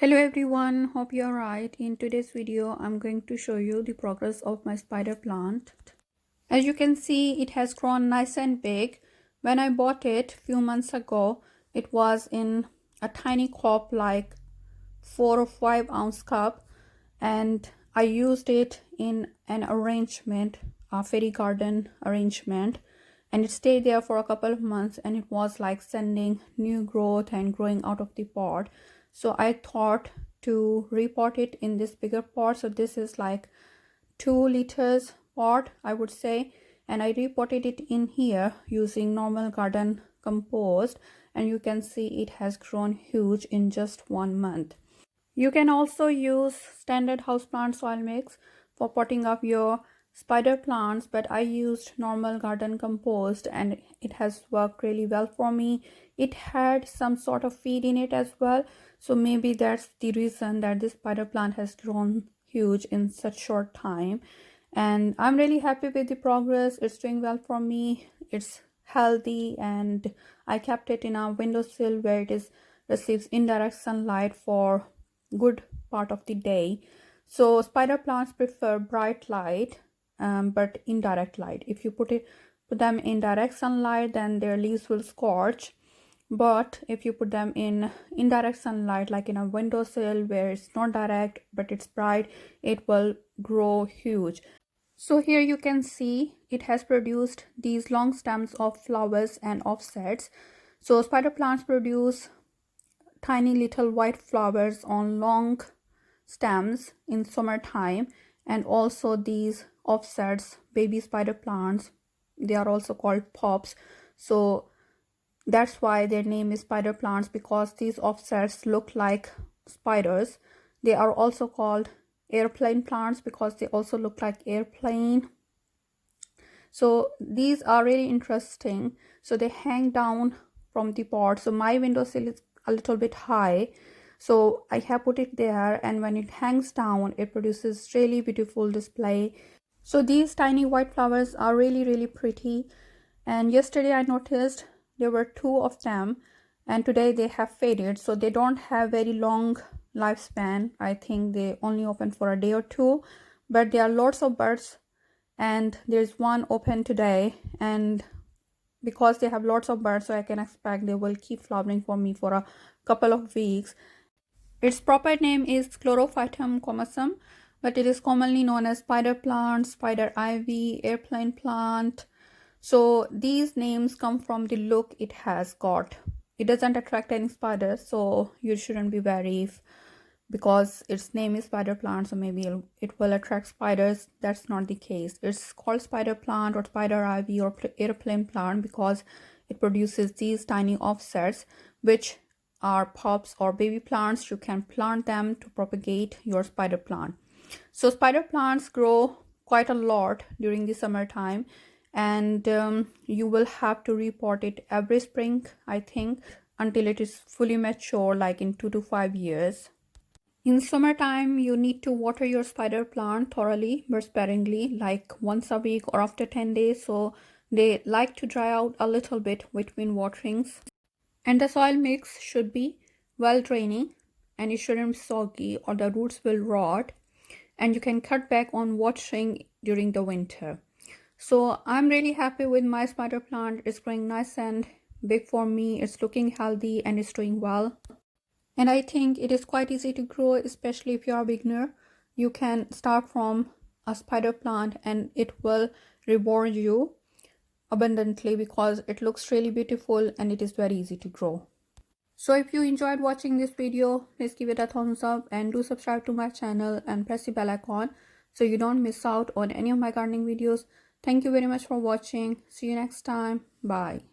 Hello everyone, hope you're right. In today's video, I'm going to show you the progress of my spider plant. As you can see, it has grown nice and big. When I bought it a few months ago, it was in a tiny cup like 4 or 5 ounce cup, and I used it in an arrangement, a fairy garden arrangement, and it stayed there for a couple of months, and it was like sending new growth and growing out of the pot. So I thought to repot it in this bigger pot. So this is like 2 liters pot, I would say, and I repotted it in here using normal garden compost, and you can see it has grown huge in just 1 month. You can also use standard houseplant soil mix for potting up your spider plants, but I used normal garden compost and it has worked really well for me. It had some sort of feed in it as well, so maybe that's the reason that this spider plant has grown huge in such short time. And I'm really happy with the progress. It's doing well for me. It's healthy, and I kept it in a windowsill where it receives indirect sunlight for good part of the day. So spider plants prefer bright light, but indirect light. If you put them in direct sunlight, then their leaves will scorch. But if you put them in indirect sunlight, like in a windowsill where it's not direct but it's bright, it will grow huge. So here you can see it has produced these long stems of flowers and offsets. So spider plants produce tiny little white flowers on long stems in summertime, and also these offsets, baby spider plants, they are also called pops. So that's why their name is spider plants, because these offsets look like spiders. They are also called airplane plants because they also look like airplane. So these are really interesting. So they hang down from the pot. So my windowsill is a little bit high, so I have put it there, and when it hangs down, it produces really beautiful display. So these tiny white flowers are really pretty, and yesterday I noticed there were 2 of them, and today they have faded, so they don't have very long lifespan. I think they only open for a day or two, but there are lots of birds, and there's one open today, and because they have lots of birds, so I can expect they will keep flowering for me for a couple of weeks. Its proper name is Chlorophytum comosum, but it is commonly known as spider plant, spider ivy, airplane plant. So these names come from the look it has got. It doesn't attract any spiders, so you shouldn't be wary because its name is spider plant, so maybe it will attract spiders. That's not the case. It's called spider plant or spider ivy or airplane plant because it produces these tiny offsets, which are pops or baby plants. You can plant them to propagate your spider plant. So spider plants grow quite a lot during the summertime, and you will have to repot it every spring, I think, until it is fully mature, like in 2 to 5 years. In summertime, you need to water your spider plant thoroughly but sparingly, like once a week or after 10 days, so they like to dry out a little bit between waterings. And the soil mix should be well draining, and it shouldn't be soggy or the roots will rot, and you can cut back on watering during the winter. So I'm really happy with my spider plant. It's growing nice and big for me. It's looking healthy and it's doing well. And I think it is quite easy to grow, especially if you are a beginner. You can start from a spider plant and it will reward you abundantly because it looks really beautiful and it is very easy to grow. So if you enjoyed watching this video, please give it a thumbs up and do subscribe to my channel and press the bell icon so you don't miss out on any of my gardening videos. Thank you very much for watching. See you next time. Bye.